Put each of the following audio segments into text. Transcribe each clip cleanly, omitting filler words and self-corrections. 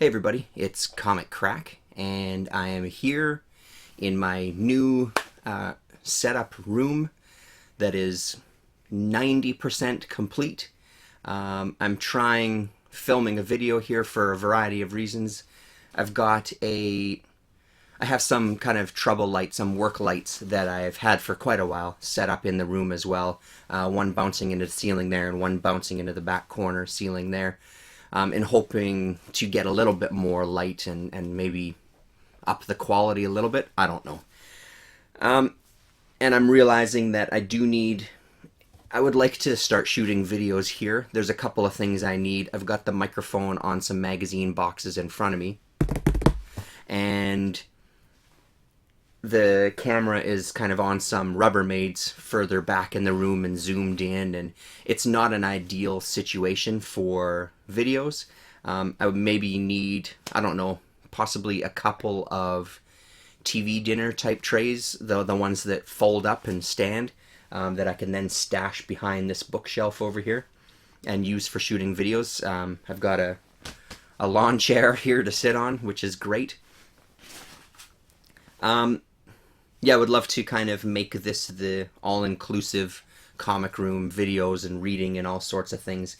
Hey everybody, it's Comic Crack, and I am here in my new setup room that is 90% complete. I'm trying filming a video here for a variety of reasons. I've got I have some kind of trouble lights, some work lights that I've had for quite a while set up in the room as well. One bouncing into the ceiling there and one bouncing into the back corner ceiling there. And hoping to get a little bit more light and maybe up the quality a little bit. I don't know. And I'm realizing that I would like to start shooting videos here. There's a couple of things I need. I've got the microphone on some magazine boxes in front of me. And the camera is kind of on some Rubbermaids further back in the room and zoomed in, and it's not an ideal situation for videos. I would maybe need, I don't know, possibly a couple of TV dinner type trays, the ones that fold up and stand, that I can then stash behind this bookshelf over here and use for shooting videos. I've got a lawn chair here to sit on, which is great. Yeah, I would love to kind of make this the all-inclusive comic room videos and reading and all sorts of things.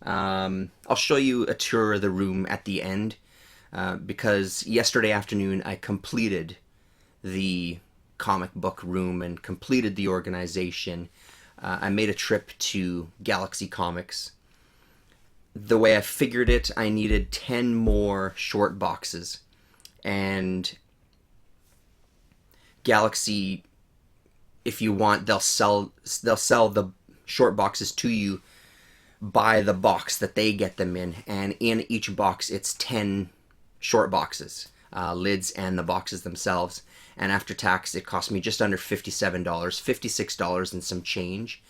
I'll show you a tour of the room at the end, because yesterday afternoon I completed the comic book room and completed the organization. I made a trip to Galaxy Comics. The way I figured it, I needed 10 more short boxes, and Galaxy, if you want, they'll sell the short boxes to you by the box that they get them in, and in each box it's 10 short boxes, lids and the boxes themselves. And after tax, it cost me just under $57, $56 and some change.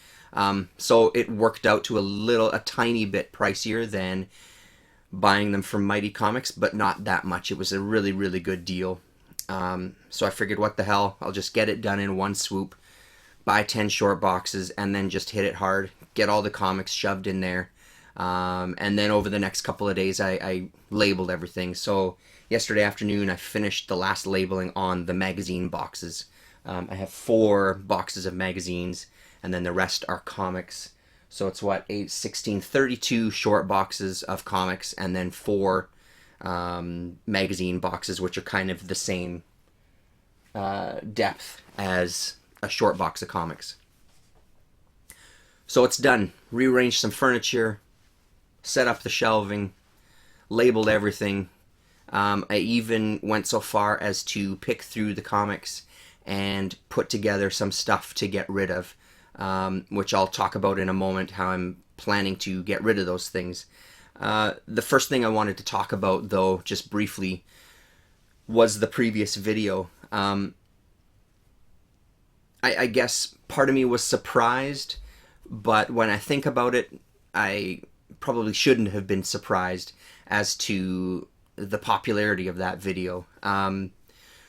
So it worked out to a tiny bit pricier than buying them from Mighty Comics, but not that much. It was a really, really good deal. So I figured, what the hell, I'll just get it done in one swoop, buy 10 short boxes, and then just hit it hard, get all the comics shoved in there. And then over the next couple of days, I labeled everything. So yesterday afternoon, I finished the last labeling on the magazine boxes. I have 4 boxes of magazines, and then the rest are comics. So it's 32 short boxes of comics, and then 4 magazine boxes, which are kind of the same depth as a short box of comics. So it's done. Rearranged some furniture, set up the shelving, labeled everything. I even went so far as to pick through the comics and put together some stuff to get rid of, which I'll talk about in a moment, how I'm planning to get rid of those things. The first thing I wanted to talk about, though, just briefly, was the previous video. I guess part of me was surprised, but when I think about it, I probably shouldn't have been surprised as to the popularity of that video.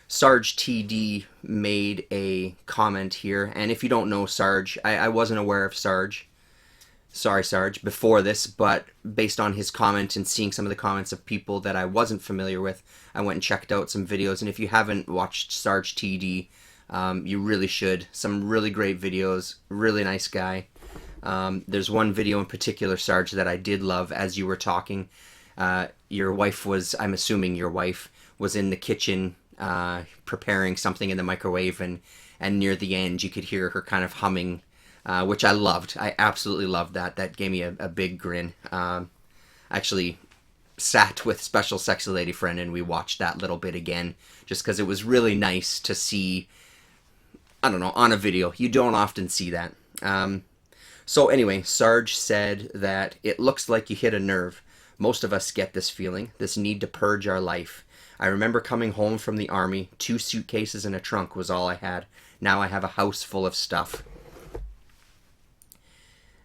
Sarge TD made a comment here, and if you don't know Sarge, I wasn't aware of Sarge. Sorry, Sarge, before this, but based on his comment and seeing some of the comments of people that I wasn't familiar with, I went and checked out some videos. And if you haven't watched Sarge TD, you really should. Some really great videos, really nice guy. There's one video in particular, Sarge, that I did love as you were talking. Your wife was, I'm assuming your wife, was in the kitchen preparing something in the microwave, and near the end you could hear her kind of humming, which I loved. I absolutely loved that. That gave me a big grin. I actually sat with Special Sexy Lady Friend and we watched that little bit again, just because it was really nice to see, I don't know, on a video. You don't often see that. So anyway, Sarge said that it looks like you hit a nerve. Most of us get this feeling, this need to purge our life. I remember coming home from the army, 2 suitcases and a trunk was all I had. Now I have a house full of stuff.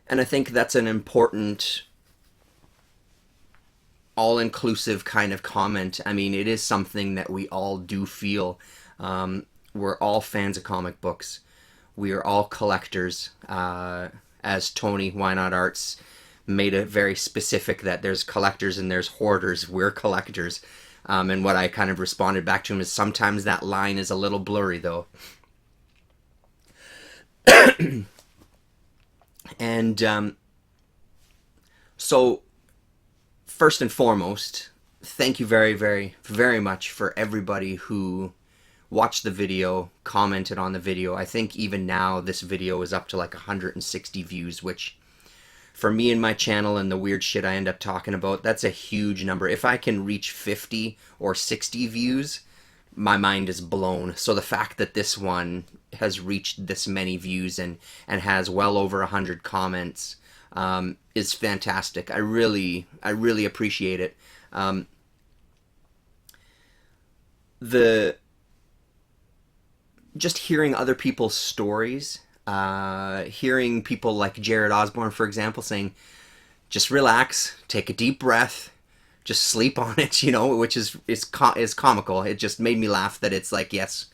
And I think that's an important, all-inclusive kind of comment. I mean, it is something that we all do feel. We're all fans of comic books. We are all collectors. As Tony, Why Not Arts, made it very specific that there's collectors and there's hoarders. We're collectors. And what I kind of responded back to him is sometimes that line is a little blurry, though. And so, first and foremost, thank you very, very, very much for everybody who watched the video, commented on the video. I think even now this video is up to like 160 views, which for me and my channel and the weird shit I end up talking about, that's a huge number. If I can reach 50 or 60 views, my mind is blown. So the fact that this one has reached this many views and has well over 100 comments is fantastic. I really appreciate it. Just hearing other people's stories, hearing people like Jared Osborne, for example, saying, just relax, take a deep breath, just sleep on it, which is comical. It just made me laugh that it's like, yes,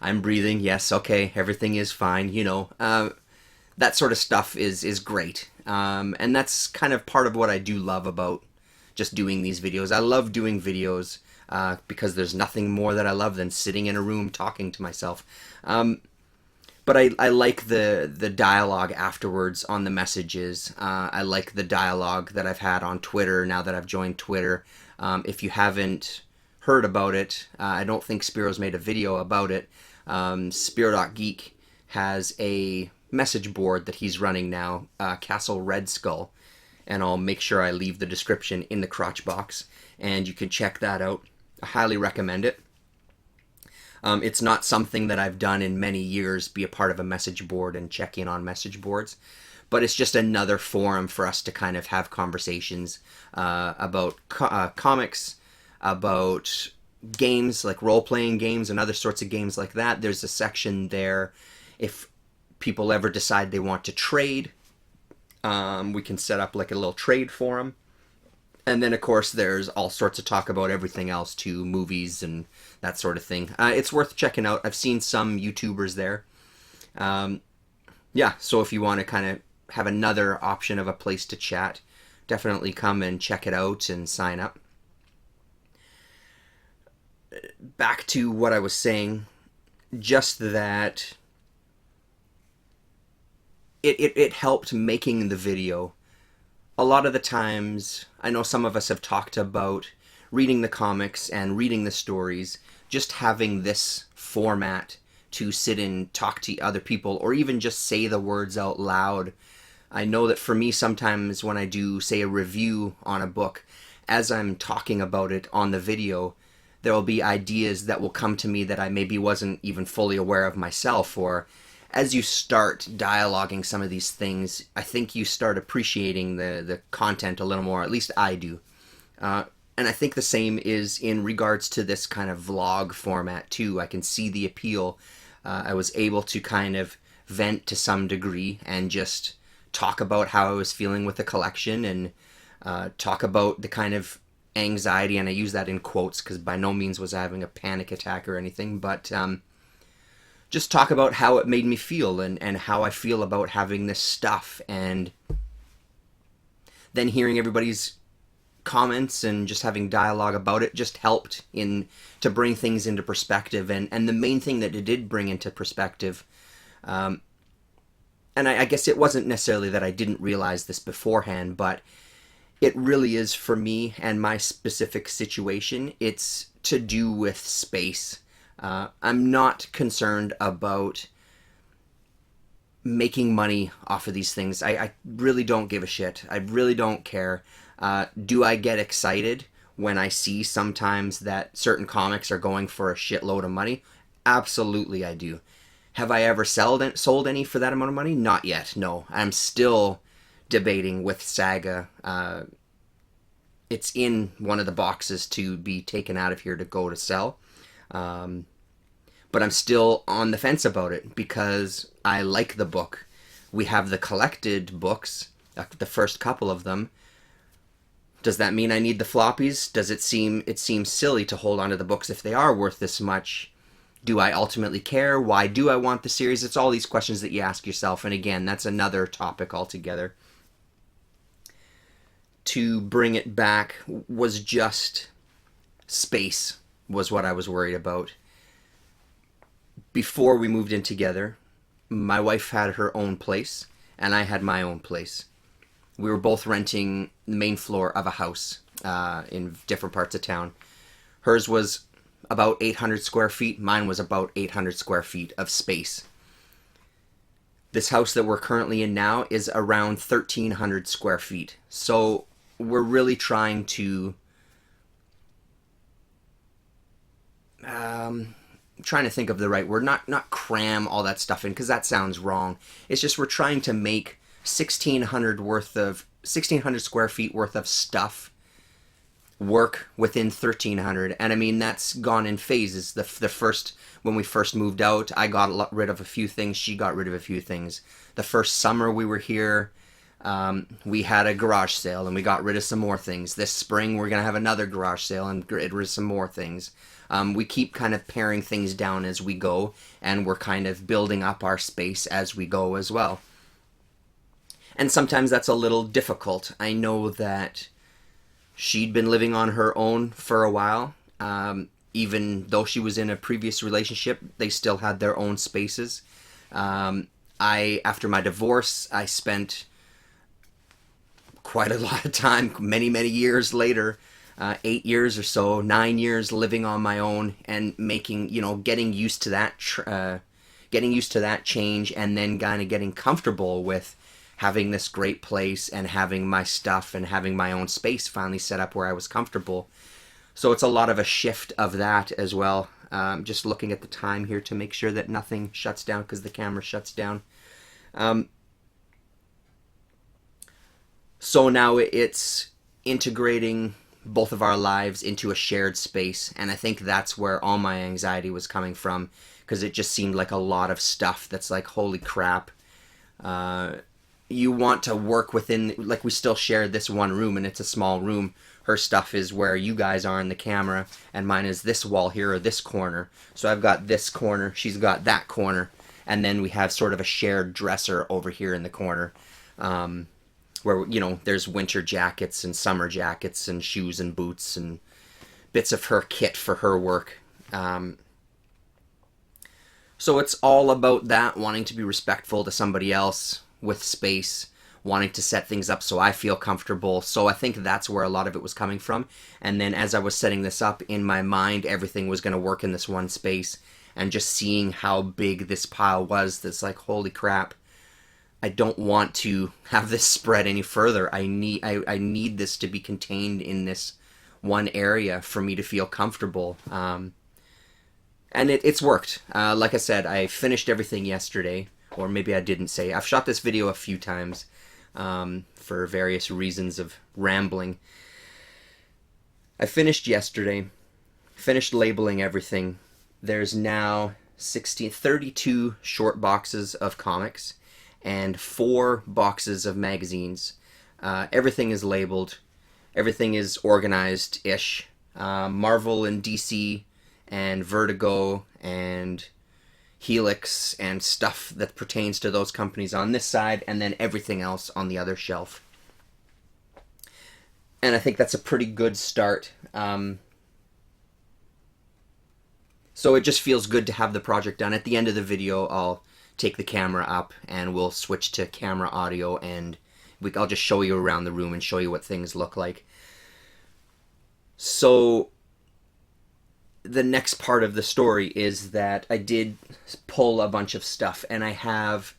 I'm breathing, yes, okay, everything is fine, that sort of stuff is great. And that's kind of part of what I do love about just doing these videos. I love doing videos because there's nothing more that I love than sitting in a room talking to myself. But I like the dialogue afterwards on the messages. I like the dialogue that I've had on Twitter now that I've joined Twitter. If you haven't heard about it, I don't think Spiro's made a video about it. Spiro.geek has a message board that he's running now, Castle Redskull, and I'll make sure I leave the description in the crotch box, and you can check that out. I highly recommend it. It's not something that I've done in many years, be a part of a message board and check in on message boards, but it's just another forum for us to kind of have conversations about comics, about games like role-playing games and other sorts of games like that. There's a section there if people ever decide they want to trade. We can set up like a little trade forum. And then, of course, there's all sorts of talk about everything else too, movies and that sort of thing. It's worth checking out. I've seen some YouTubers there. Yeah, so if you want to kind of have another option of a place to chat, definitely come and check it out and sign up. Back to what I was saying, just that it helped making the video. A lot of the times, I know some of us have talked about reading the comics and reading the stories, just having this format to sit and talk to other people or even just say the words out loud. I know that for me sometimes when I do, say, a review on a book, as I'm talking about it on the video, there will be ideas that will come to me that I maybe wasn't even fully aware of myself, or as you start dialoguing some of these things, I think you start appreciating the content a little more. At least I do. And I think the same is in regards to this kind of vlog format too. I can see the appeal. I was able to kind of vent to some degree and just talk about how I was feeling with the collection and talk about the kind of anxiety, and I use that in quotes because by no means was I having a panic attack or anything, but just talk about how it made me feel and how I feel about having this stuff, and then hearing everybody's comments and just having dialogue about it just helped to bring things into perspective. And the main thing that it did bring into perspective, and I guess it wasn't necessarily that I didn't realize this beforehand, but it really is for me and my specific situation. It's to do with space. I'm not concerned about making money off of these things. I really don't give a shit. I really don't care. Do I get excited when I see sometimes that certain comics are going for a shitload of money? Absolutely I do. Have I ever sold any for that amount of money? Not yet, no. I'm still debating with Saga. It's in one of the boxes to be taken out of here to go to sell. But I'm still on the fence about it because I like the book. We have the collected books, the first couple of them. Does that mean I need the floppies? Does it seems silly to hold on to the books if they are worth this much? Do I ultimately care? Why do I want the series? It's all these questions that you ask yourself, and again, that's another topic altogether. to bring it back was just space, was what I was worried about. Before we moved in together, my wife had her own place, and I had my own place. We were both renting the main floor of a house in different parts of town. Hers was about 800 square feet. Mine was about 800 square feet of space. This house that we're currently in now is around 1,300 square feet. So we're really trying to trying to think of the right word, not cram all that stuff in, because that sounds wrong. It's just we're trying to make 1,600 square feet worth of stuff work within 1,300. And I mean, that's gone in phases. The first, when we first moved out, I got rid of a few things, she got rid of a few things. The first summer we were here, we had a garage sale and we got rid of some more things. This spring we're going to have another garage sale and get rid of some more things. We keep kind of paring things down as we go, and we're kind of building up our space as we go as well. And sometimes that's a little difficult. I know that she'd been living on her own for a while. Even though she was in a previous relationship, they still had their own spaces. After my divorce, I spent quite a lot of time, many years later, 8 years or so, 9 years living on my own and making, getting used to that, change, and then kind of getting comfortable with having this great place and having my stuff and having my own space finally set up where I was comfortable. So it's a lot of a shift of that as well. Just looking at the time here to make sure that nothing shuts down because the camera shuts down. So now it's integrating both of our lives into a shared space, and I think that's where all my anxiety was coming from, because it just seemed like a lot of stuff that's like, holy crap. You want to work within, like, we still share this one room, and it's a small room. Her stuff is where you guys are in the camera, and mine is this wall here, or this corner. So I've got this corner, she's got that corner, and then we have sort of a shared dresser over here in the corner, where, there's winter jackets and summer jackets and shoes and boots and bits of her kit for her work. So it's all about that, wanting to be respectful to somebody else with space, wanting to set things up so I feel comfortable. So I think that's where a lot of it was coming from. And then as I was setting this up in my mind, everything was going to work in this one space, and just seeing how big this pile was, that's like, holy crap. I don't want to have this spread any further. I need this to be contained in this one area for me to feel comfortable. And it's worked. Like I said, I finished everything yesterday, or maybe I didn't say. I've shot this video a few times for various reasons of rambling. I finished yesterday, finished labeling everything. There's now 32 short boxes of comics and 4 boxes of magazines. Everything is labeled. Everything is organized-ish. Marvel and DC and Vertigo and Helix and stuff that pertains to those companies on this side, and then everything else on the other shelf. And I think that's a pretty good start. So it just feels good to have the project done. At the end of the video, I'll take the camera up and we'll switch to camera audio, and I'll just show you around the room and show you what things look like. So the next part of the story is that I did pull a bunch of stuff, and I have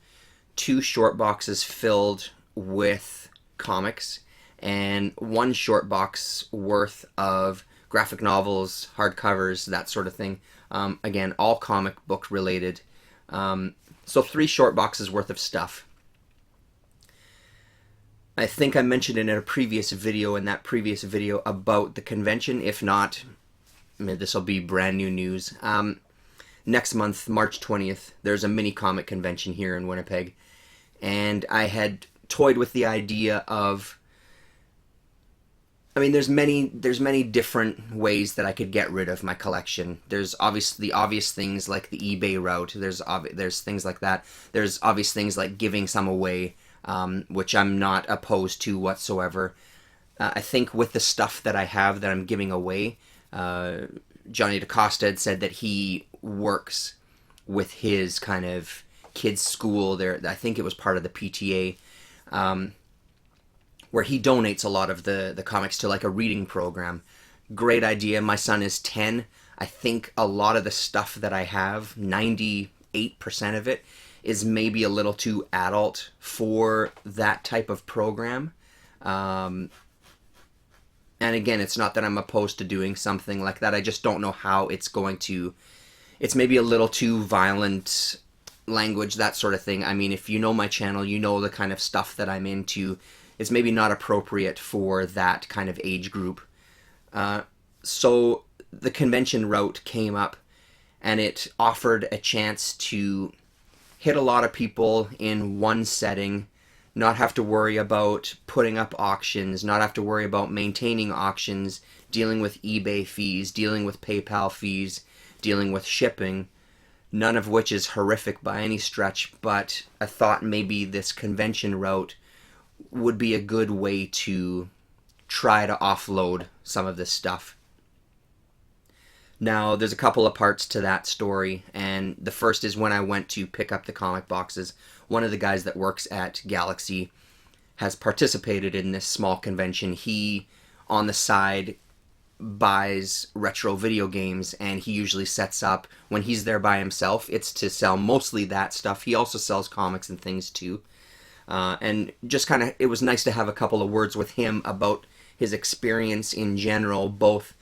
2 short boxes filled with comics and 1 short box worth of graphic novels, hardcovers, that sort of thing. Again, all comic book related. So 3 short boxes worth of stuff. I think I mentioned in a previous video, about the convention. If not, this will be brand new news. Next month, March 20th, there's a mini comic convention here in Winnipeg. And I had toyed with the idea of, there's many different ways that I could get rid of my collection. There's the obvious things like the eBay route. There's things like that. There's obvious things like giving some away, which I'm not opposed to whatsoever. I think with the stuff that I have that I'm giving away, Johnny DaCosta had said that he works with his kind of kids' school there. I think it was part of the PTA, where he donates a lot of the comics to like a reading program. Great idea. My son is 10. I think a lot of the stuff that I have, 98% of it, is maybe a little too adult for that type of program. And again, it's not that I'm opposed to doing something like that. I just don't know how it's going to... It's maybe a little too violent language, that sort of thing. I mean, if you know my channel, you know the kind of stuff that I'm into. It's maybe not appropriate for that kind of age group. So the convention route came up, and it offered a chance to hit a lot of people in one setting, not have to worry about putting up auctions, not have to worry about maintaining auctions, dealing with eBay fees, dealing with PayPal fees, dealing with shipping, none of which is horrific by any stretch, but I thought maybe this convention route would be a good way to try to offload some of this stuff. Now, there's a couple of parts to that story, and the first is when I went to pick up the comic boxes. One of the guys that works at Galaxy has participated in this small convention. He, on the side, buys retro video games, and he usually sets up, when he's there by himself, it's to sell mostly that stuff. He also sells comics and things too. And just kind of, it was nice to have a couple of words with him about his experience in general, both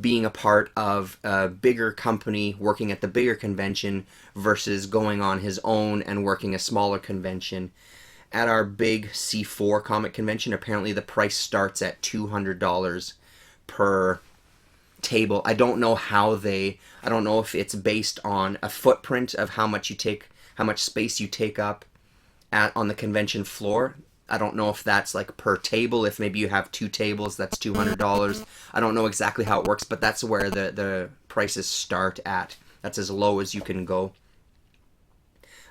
being a part of a bigger company, working at the bigger convention, versus going on his own and working a smaller convention. At our big C4 comic convention, apparently the price starts at $200 per table. I don't know I don't know if it's based on a footprint of how much space you take up on the convention floor. I don't know if that's like per table. If maybe you have 2 tables, that's $200. I don't know exactly how it works, but that's where the prices start at. That's as low as you can go.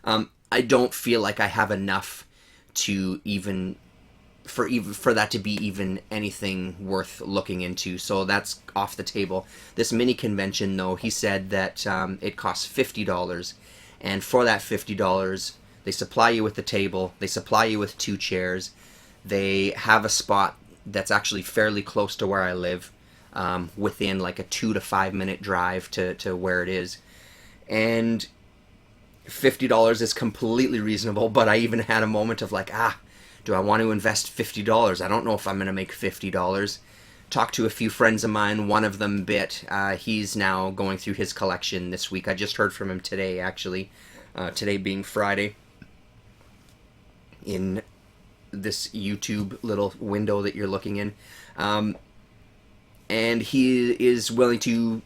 I don't feel like I have enough to even for that to be even anything worth looking into, so that's off the table. This mini convention, though, he said that it costs $50, and for that $50, they supply you with the table, they supply you with 2 chairs, they have a spot that's actually fairly close to where I live, within like a 2 to 5 minute drive to where it is, and $50 is completely reasonable. But I even had a moment of like, do I want to invest $50? I don't know if I'm going to make $50. Talked to a few friends of mine, one of them bit. He's now going through his collection this week. I just heard from him today, actually. Today being Friday. In this YouTube little window that you're looking in. And he is willing to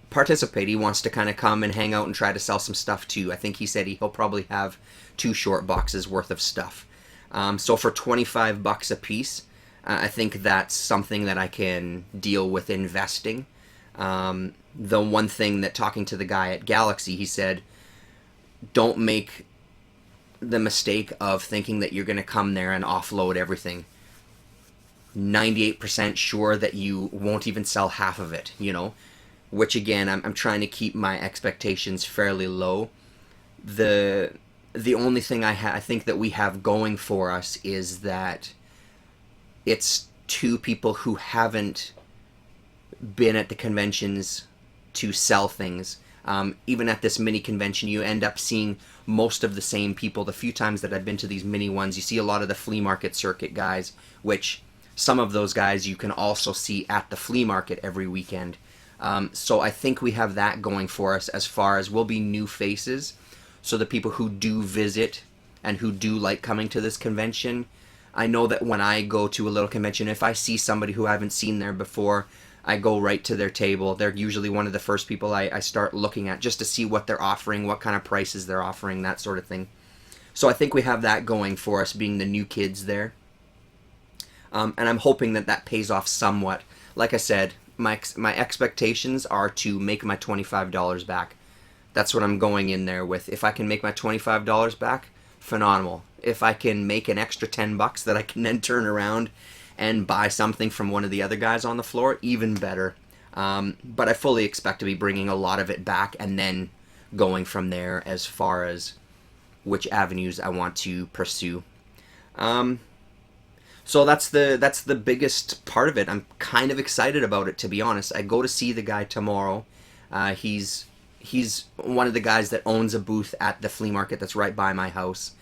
participate. He wants to kind of come and hang out and try to sell some stuff too. I think he said he'll probably have 2 short boxes worth of stuff. So for $25 a piece, I think that's something that I can deal with investing. The one thing that, talking to the guy at Galaxy, he said, don't make the mistake of thinking that you're going to come there and offload everything. 98% sure that you won't even sell half of it, which again, I'm trying to keep my expectations fairly low. The only thing I think that we have going for us is that it's 2 people who haven't been at the conventions to sell things. Even at this mini convention, you end up seeing most of the same people. The few times that I've been to these mini ones, you see a lot of the flea market circuit guys, which some of those guys you can also see at the flea market every weekend. So I think we have that going for us, as far as we'll be new faces. So the people who do visit and who do like coming to this convention, I know that when I go to a little convention, if I see somebody who I haven't seen there before, I go right to their table. They're usually one of the first people I start looking at, just to see what they're offering, what kind of prices they're offering, that sort of thing. So I think we have that going for us, being the new kids there. And I'm hoping that that pays off somewhat. Like I said, my expectations are to make my $25 back. That's what I'm going in there with. If I can make my $25 back, phenomenal. If I can make an extra $10 that I can then turn around and buy something from one of the other guys on the floor, even better. But I fully expect to be bringing a lot of it back and then going from there as far as which avenues I want to pursue. So that's the biggest part of it. I'm kind of excited about it, to be honest. I go to see the guy tomorrow. He's one of the guys that owns a booth at the flea market that's right by my house.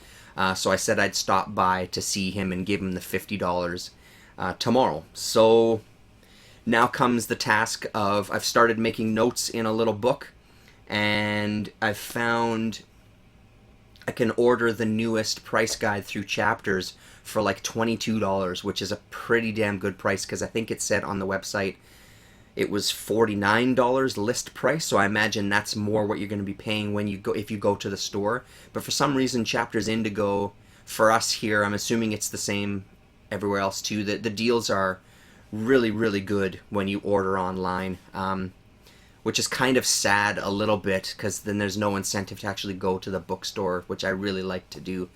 So I said I'd stop by to see him and give him the $50 tomorrow. So now comes the task of, I've started making notes in a little book, and I've found I can order the newest price guide through Chapters for like $22, which is a pretty damn good price, because I think it said on the website it was $49 list price, so I imagine that's more what you're going to be paying when you go, if you go to the store. But for some reason, Chapters Indigo, for us here, I'm assuming it's the same everywhere else too, the deals are really, really good when you order online, which is kind of sad a little bit, because then there's no incentive to actually go to the bookstore, which I really like to do.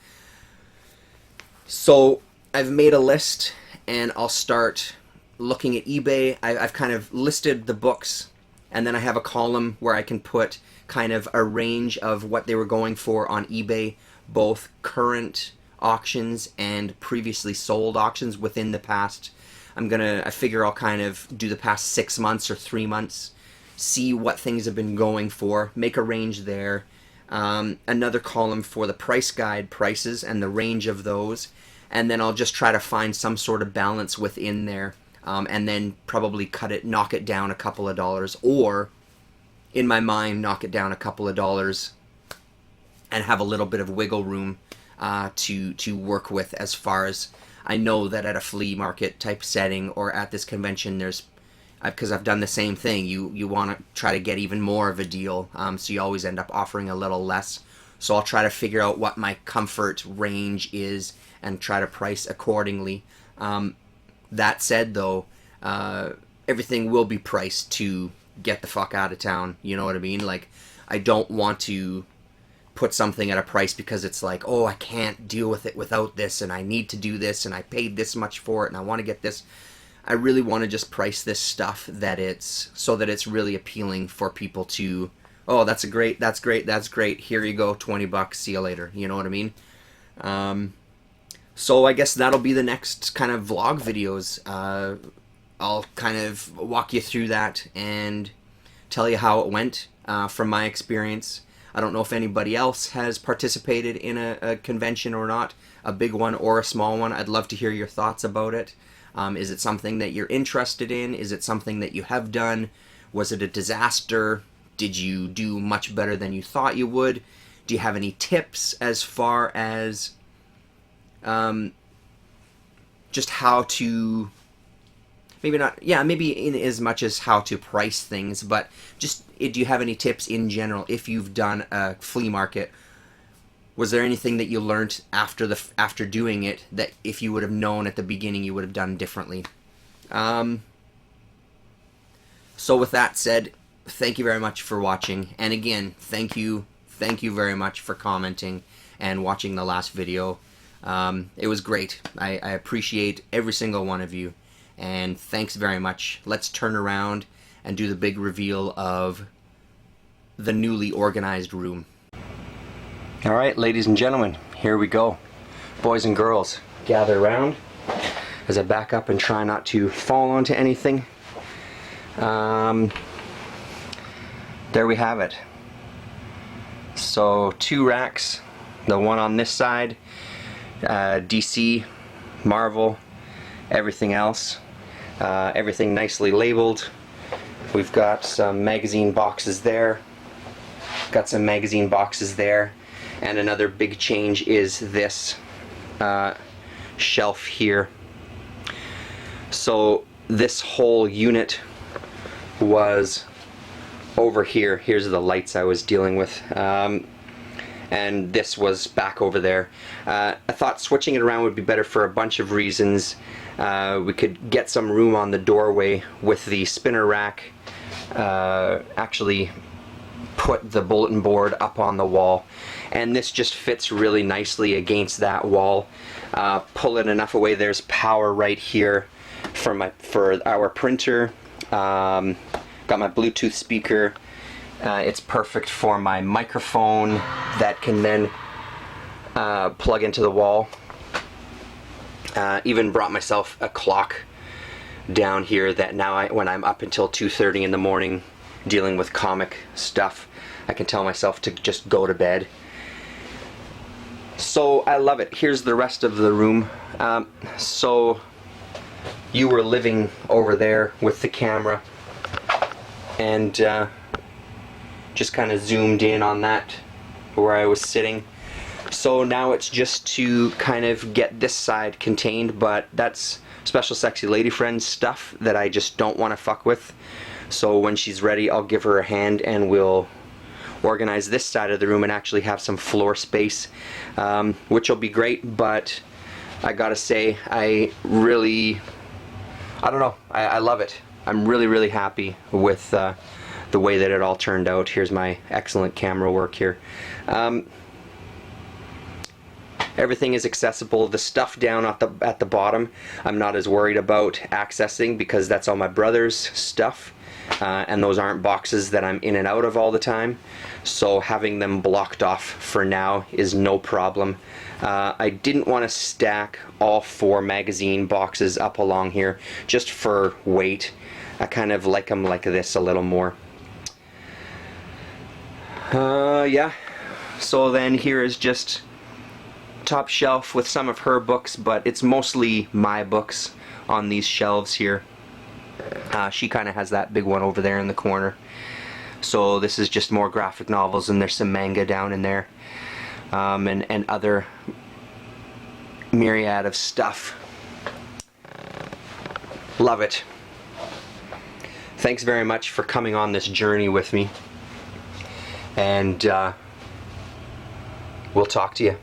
So I've made a list, and I'll start looking at eBay. I've kind of listed the books, and then I have a column where I can put kind of a range of what they were going for on eBay, both current auctions and previously sold auctions within the past. I figure I'll kind of do the past 6 months or 3 months, see what things have been going for, make a range there. Another column for the price guide prices and the range of those, and then I'll just try to find some sort of balance within there. And then probably knock it down a couple of dollars, or in my mind, knock it down a couple of dollars and have a little bit of wiggle room to work with, as far as I know that at a flea market type setting or at this convention, because I've done the same thing, you want to try to get even more of a deal, so you always end up offering a little less. So I'll try to figure out what my comfort range is and try to price accordingly. That said, though, everything will be priced to get the fuck out of town. You know what I mean? Like, I don't want to put something at a price because it's like, oh, I can't deal with it without this, and I need to do this, and I paid this much for it, and I want to get this. I really want to just price this stuff so that it's really appealing for people to, oh, that's great, here you go, $20, see you later. You know what I mean? So I guess that'll be the next kind of vlog videos. I'll kind of walk you through that and tell you how it went from my experience. I don't know if anybody else has participated in a convention or not, a big one or a small one. I'd love to hear your thoughts about it. Is it something that you're interested in? Is it something that you have done? Was it a disaster? Did you do much better than you thought you would? Do you have any tips as far as just how to, maybe in as much as how to price things, but just, do you have any tips in general if you've done a flea market? Was there anything that you learned after doing it that if you would have known at the beginning you would have done differently? So with that said, thank you very much for watching, and again, thank you very much for commenting and watching the last video. It was great. I appreciate every single one of you, and thanks very much. Let's turn around and do the big reveal of the newly organized room. Alright, ladies and gentlemen, here we go. Boys and girls, gather around as I back up and try not to fall onto anything. There we have it. So 2 racks, the one on this side, DC, Marvel, everything else, everything nicely labeled. We've got some magazine boxes there, and another big change is this shelf here. So this whole unit was over here. Here's the lights I was dealing with. And this was back over there. I thought switching it around would be better for a bunch of reasons. We could get some room on the doorway with the spinner rack actually put the bulletin board up on the wall, and this just fits really nicely against that wall. Pull it enough away. There's power right here for our printer. Got my Bluetooth speaker. It's perfect for my microphone that can then plug into the wall. Even brought myself a clock down here that now when I'm up until 2:30 in the morning dealing with comic stuff, I can tell myself to just go to bed. So I love it. Here's the rest of the room. So you were living over there with the camera, and just kind of zoomed in on that where I was sitting. So now it's just to kind of get this side contained, but that's special sexy lady friend stuff that I just don't want to fuck with. So when she's ready, I'll give her a hand and we'll organize this side of the room and actually have some floor space, which will be great. But I gotta say, I don't know, I love it. I'm really happy with the way that it all turned out. Here's my excellent camera work here. Everything is accessible. The stuff down at the bottom, I'm not as worried about accessing because that's all my brother's stuff, and those aren't boxes that I'm in and out of all the time. So having them blocked off for now is no problem. I didn't want to stack all 4 magazine boxes up along here just for weight. I kind of like them like this a little more. Yeah. So then here is just top shelf with some of her books, but it's mostly my books on these shelves here. She kind of has that big one over there in the corner. So this is just more graphic novels, and there's some manga down in there, and other myriad of stuff. Love it. Thanks very much for coming on this journey with me, and we'll talk to you.